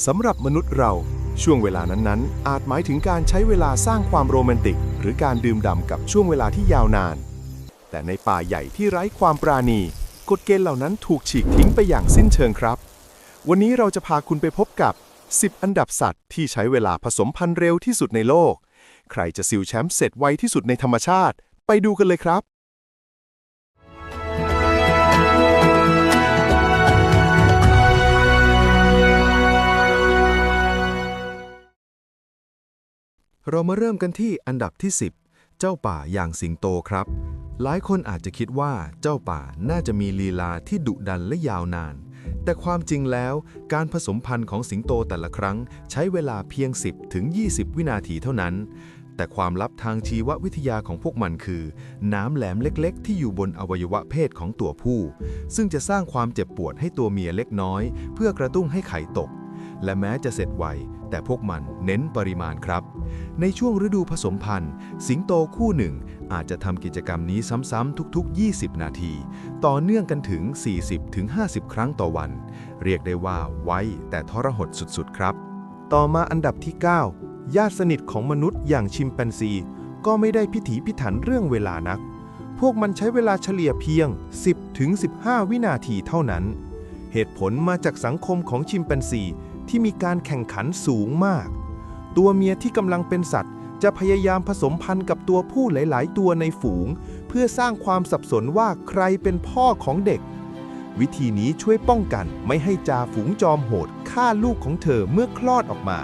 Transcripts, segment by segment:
สำหรับมนุษย์เราช่วงเวลานั้นๆอาจหมายถึงการใช้เวลาสร้างความโรแมนติกหรือการดื่มด่ำกับช่วงเวลาที่ยาวนานแต่ในป่าใหญ่ที่ไร้ความปราณีกฎเกณฑ์เหล่านั้นถูกฉีกทิ้งไปอย่างสิ้นเชิงครับวันนี้เราจะพาคุณไปพบกับ10อันดับสัตว์ที่ใช้เวลาผสมพันธุ์เร็วที่สุดในโลกใครจะซิลแชมป์เสร็จไวที่สุดในธรรมชาติไปดูกันเลยครับเรามาเริ่มกันที่อันดับที่10เจ้าป่าอย่างสิงโตครับหลายคนอาจจะคิดว่าเจ้าป่าน่าจะมีลีลาที่ดุดันและยาวนานแต่ความจริงแล้วการผสมพันธุ์ของสิงโตแต่ละครั้งใช้เวลาเพียง10 ถึง 20 วินาทีเท่านั้นแต่ความลับทางชีววิทยาของพวกมันคือน้ำแหลมเล็กๆที่อยู่บนอวัยวะเพศของตัวผู้ซึ่งจะสร้างความเจ็บปวดให้ตัวเมียเล็กน้อยเพื่อกระตุ้นให้ไข่ตกและแม้จะเสร็จไวแต่พวกมันเน้นปริมาณครับในช่วงฤดูผสมพันธุ์สิงโตคู่หนึ่งอาจจะทำกิจกรรมนี้ซ้ำๆทุกๆ20 นาทีต่อเนื่องกันถึง 40-50 ครั้งต่อวันเรียกได้ว่าไวแต่ทรหดสุดๆครับต่อมาอันดับที่ 9 ญาติสนิทของมนุษย์อย่างชิมแปนซีก็ไม่ได้พิถีพิถันเรื่องเวลานักพวกมันใช้เวลาเฉลี่ยเพียง 10-15 วินาทีเท่านั้นเหตุผลมาจากสังคมของชิมแปนซีที่มีการแข่งขันสูงมากตัวเมียที่กำลังเป็นสัตว์จะพยายามผสมพันธุ์กับตัวผู้หลายๆตัวในฝูงเพื่อสร้างความสับสนว่าใครเป็นพ่อของเด็กวิธีนี้ช่วยป้องกันไม่ให้จ่าฝูงจอมโหดฆ่าลูกของเธอเมื่อคลอดออกมา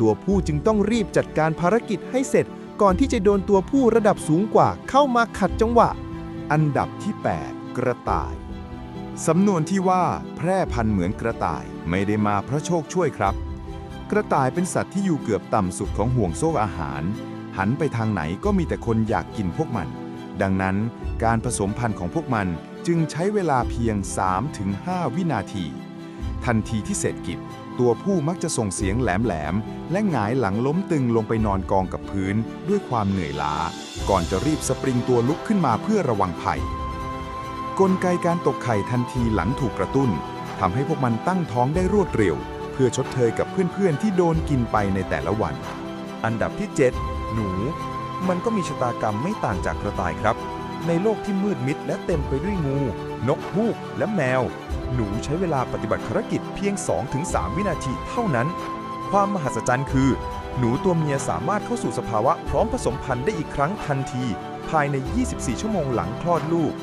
ตัวผู้จึงต้องรีบจัดการภารกิจให้เสร็จก่อนที่จะโดนตัวผู้ระดับสูงกว่าเข้ามาขัดจังหวะอันดับที่ 8 กระต่ายสำนวนที่ว่าแพร่พันธุ์เหมือนกระต่ายไม่ได้มาเพราะโชคช่วยครับกระต่ายเป็นสัตว์ที่อยู่เกือบต่ำสุดของห่วงโซ่อาหารหันไปทางไหนก็มีแต่คนอยากกินพวกมันดังนั้นการผสมพันธุ์ของพวกมันจึงใช้เวลาเพียง 3-5 วินาทีทันทีที่เสร็จกิจตัวผู้มักจะส่งเสียงแหลมๆและหงายหลังล้มตึงลงไปนอนกองกับพื้นด้วยความเหนื่อยล้าก่อนจะรีบสปริงตัวลุกขึ้นมาเพื่อระวังภัยกลไกการตกไข่ทันทีหลังถูกกระตุ้นทำให้พวกมันตั้งท้องได้รวดเร็วเพื่อชดเชยกับเพื่อนๆที่โดนกินไปในแต่ละวันอันดับที่ 7 หนูมันก็มีชะตากรรมไม่ต่างจากกระต่ายครับในโลกที่มืดมิดและเต็มไปด้วยงูนกฮูกและแมวหนูใช้เวลาปฏิบัติภารกิจเพียง 2-3 วินาทีเท่านั้นความมหัศจรรย์คือหนูตัวเมียสามารถเข้าสู่สภาวะพร้อมผสมพันธุ์ได้อีกครั้งทันทีภายใน 24 ชั่วโมงหลังคลอดลูก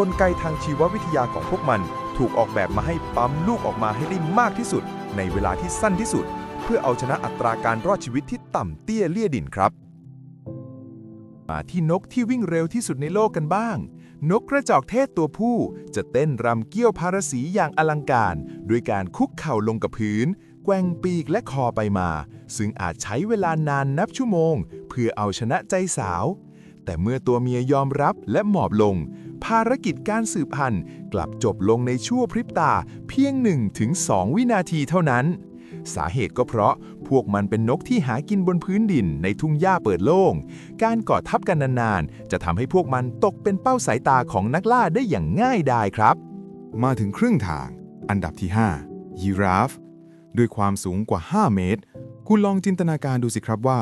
กลไกทางชีววิทยาของพวกมันถูกออกแบบมาให้ปั๊มลูกออกมาให้ได้มากที่สุดในเวลาที่สั้นที่สุดเพื่อเอาชนะอัตราการรอดชีวิตที่ต่ำเตี้ยเลี่ยดินครับมาที่นกที่วิ่งเร็วที่สุดในโลกกันบ้างนกกระจอกเทศตัวผู้จะเต้นรำเกี้ยวพาราสีอย่างอลังการด้วยการคุกเข่าลงกับพื้นแกว่งปีกและคอไปมาซึ่งอาจใช้เวลานานนับชั่วโมงเพื่อเอาชนะใจสาวแต่เมื่อตัวเมียยอมรับและหมอบลงภารกิจการสืบพันธุ์กลับจบลงในชั่วพริบตาเพียง 1-2 วินาทีเท่านั้นสาเหตุก็เพราะพวกมันเป็นนกที่หากินบนพื้นดินในทุ่งหญ้าเปิดโล่งการกอดทับกันนานๆจะทำให้พวกมันตกเป็นเป้าสายตาของนักล่าได้อย่างง่ายดายครับมาถึงครึ่งทางอันดับที่ 5 ยีราฟด้วยความสูงกว่า 5 เมตรคุณลองจินตนาการดูสิครับว่า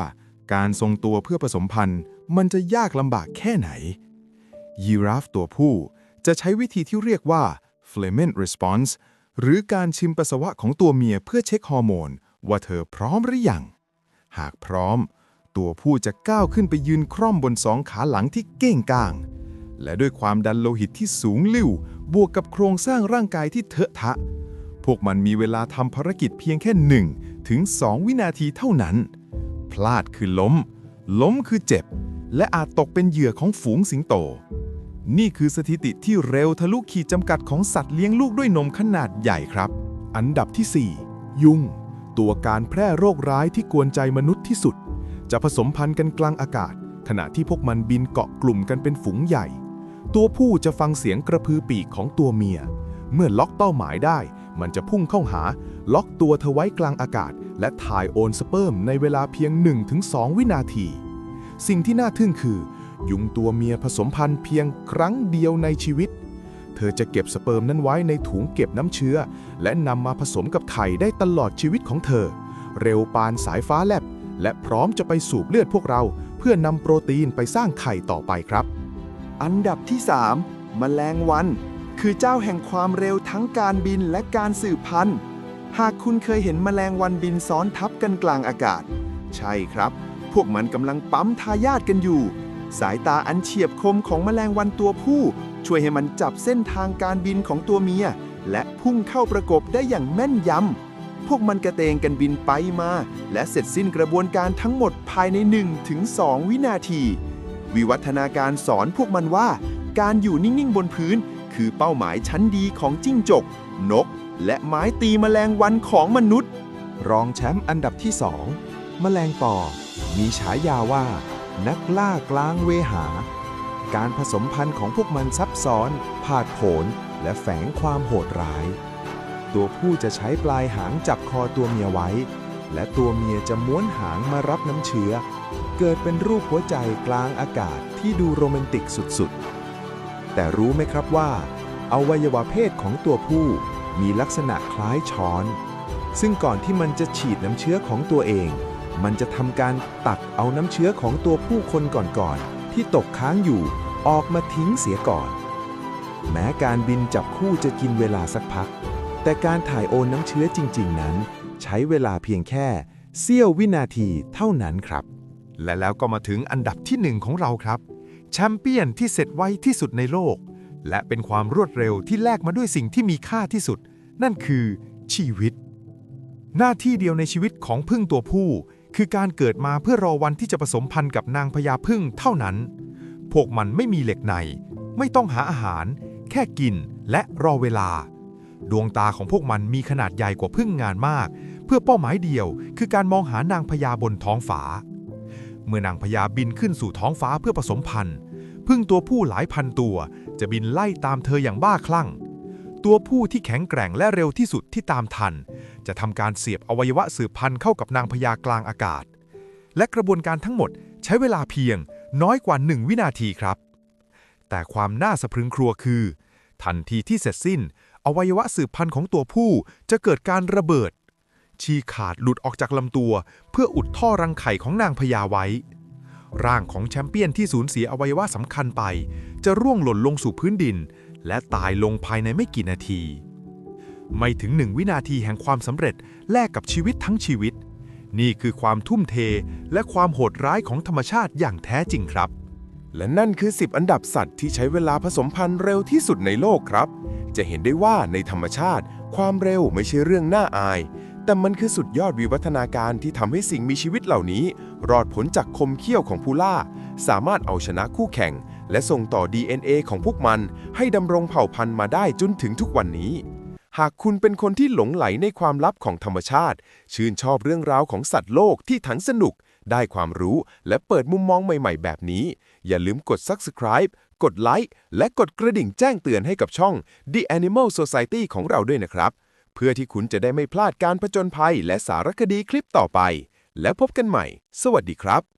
การทรงตัวเพื่อผสมพันธุ์มันจะยากลำบากแค่ไหนยีราฟตัวผู้จะใช้วิธีที่เรียกว่า Flamen Response หรือการชิมปัสสาวะของตัวเมียเพื่อเช็คฮอร์โมนว่าเธอพร้อมหรือยังหากพร้อมตัวผู้จะก้าวขึ้นไปยืนคร่อมบนสองขาหลังที่เก้งก้างและด้วยความดันโลหิตที่สูงลิ่วบวกกับโครงสร้างร่างกายที่เถอะทะพวกมันมีเวลาทำภารกิจเพียงแค่ 1-2 วินาทีเท่านั้นพลาดคือล้มคือเจ็บและอาจตกเป็นเหยื่อของฝูงสิงโตนี่คือสถิติที่เร็วทะลุขีดจำกัดของสัตว์เลี้ยงลูกด้วยนมขนาดใหญ่ครับอันดับที่ 4 ยุงตัวการแพร่โรคร้ายที่กวนใจมนุษย์ที่สุดจะผสมพันธุ์กันกลางอากาศขณะที่พวกมันบินเกาะกลุ่มกันเป็นฝูงใหญ่ตัวผู้จะฟังเสียงกระพือปีกของตัวเมียเมื่อล็อกเป้าหมายได้มันจะพุ่งเข้าหาล็อกตัวเธอไว้กลางอากาศและถ่ายโอนสเปิร์มในเวลาเพียง 1-2 วินาทีสิ่งที่น่าทึ่งคือยุงตัวเมียผสมพันธุ์เพียงครั้งเดียวในชีวิต เธอจะเก็บสเปิร์มนั้นไว้ในถุงเก็บน้ำเชื้อและนำมาผสมกับไข่ได้ตลอดชีวิตของเธอเร็วปานสายฟ้าแลบและพร้อมจะไปสูบเลือดพวกเราเพื่อนำโปรตีนไปสร้างไข่ต่อไปครับอันดับที่ 3 แมลงวันคือเจ้าแห่งความเร็วทั้งการบินและการสืบพันธุ์หากคุณเคยเห็นแมลงวันบินซ้อนทับกันกลางอากาศใช่ครับพวกมันกำลังปั๊มทายาทกันอยู่สายตาอันเฉียบคมของแมลงวันตัวผู้ช่วยให้มันจับเส้นทางการบินของตัวเมียและพุ่งเข้าประกบได้อย่างแม่นยำพวกมันกระเตงกันบินไปมาและเสร็จสิ้นกระบวนการทั้งหมดภายใน 1-2 วินาทีวิวัฒนาการสอนพวกมันว่าการอยู่นิ่งๆบนพื้นคือเป้าหมายชั้นดีของจิ้งจกนกและไม้ตีแมลงวันของมนุษย์รองแชมป์อันดับที่ 2 แมลงปอมีฉายาว่านักล่ากลางเวหาการผสมพันธุ์ของพวกมันซับซ้อนผาดโผนและแฝงความโหดร้ายตัวผู้จะใช้ปลายหางจับคอตัวเมียไว้และตัวเมียจะม้วนหางมารับน้ำเชื้อเกิดเป็นรูปหัวใจกลางอากาศที่ดูโรแมนติกสุดๆแต่รู้ไหมครับว่าอวัยวะเพศของตัวผู้มีลักษณะคล้ายช้อนซึ่งก่อนที่มันจะฉีดน้ำเชื้อของตัวเองมันจะทำการตักเอาน้ำเชื้อของตัวผู้คนก่อนๆที่ตกค้างอยู่ออกมาทิ้งเสียก่อนแม้การบินจับคู่จะกินเวลาสักพักแต่การถ่ายโอนน้ำเชื้อจริงๆนั้นใช้เวลาเพียงแค่เสี้ยววินาทีเท่านั้นครับและแล้วก็มาถึงอันดับที่ 1ของเราครับแชมเปี้ยนที่เสร็จไวที่สุดในโลกและเป็นความรวดเร็วที่แลกมาด้วยสิ่งที่มีค่าที่สุดนั่นคือชีวิตหน้าที่เดียวในชีวิตของผึ้งตัวผู้คือการเกิดมาเพื่อรอวันที่จะผสมพันธุ์กับนางพญาผึ้งเท่านั้นพวกมันไม่มีเหล็กในไม่ต้องหาอาหารแค่กินและรอเวลาดวงตาของพวกมันมีขนาดใหญ่กว่าผึ้งงานมากเพื่อเป้าหมายเดียวคือการมองหานางพญาบนท้องฟ้าเมื่อนางพญาบินขึ้นสู่ท้องฟ้าเพื่อผสมพันธุ์ผึ้งตัวผู้หลายพันตัวจะบินไล่ตามเธออย่างบ้าคลั่งตัวผู้ที่แข็งแกร่งและเร็วที่สุดที่ตามทันจะทำการเสียบอวัยวะสืบพันธุ์เข้ากับนางพญากลางอากาศและกระบวนการทั้งหมดใช้เวลาเพียงน้อยกว่า1วินาทีครับแต่ความน่าสะพรึงครัวคือทันทีที่เสร็จสิ้นอวัยวะสืบพันธุ์ของตัวผู้จะเกิดการระเบิดฉีกขาดหลุดออกจากลำตัวเพื่ออุดท่อรังไข่ของนางพญาไว้ร่างของแชมเปี้ยนที่สูญเสียอวัยวะสำคัญไปจะร่วงหล่นลงสู่พื้นดินและตายลงภายในไม่กี่นาทีไม่ถึง1วินาทีแห่งความสำเร็จแลกกับชีวิตทั้งชีวิตนี่คือความทุ่มเทและความโหดร้ายของธรรมชาติอย่างแท้จริงครับและนั่นคือ10อันดับสัตว์ที่ใช้เวลาผสมพันธุ์เร็วที่สุดในโลกครับจะเห็นได้ว่าในธรรมชาติความเร็วไม่ใช่เรื่องน่าอายแต่มันคือสุดยอดวิวัฒนาการที่ทำให้สิ่งมีชีวิตเหล่านี้รอดพ้นจากคมเขี้ยวของผู้ล่าสามารถเอาชนะคู่แข่งและส่งต่อ DNA ของพวกมันให้ดำรงเผ่าพันธุ์มาได้จนถึงทุกวันนี้หากคุณเป็นคนที่หลงไหลในความลับของธรรมชาติชื่นชอบเรื่องราวของสัตว์โลกที่ทั้งสนุกได้ความรู้และเปิดมุมมองใหม่ๆแบบนี้อย่าลืมกด Subscribe กดไลค์และกดกระดิ่งแจ้งเตือนให้กับช่อง The Animal Society ของเราด้วยนะครับเพื่อที่คุณจะได้ไม่พลาดการผจญภัยและสารคดีคลิปต่อไปแล้วพบกันใหม่สวัสดีครับ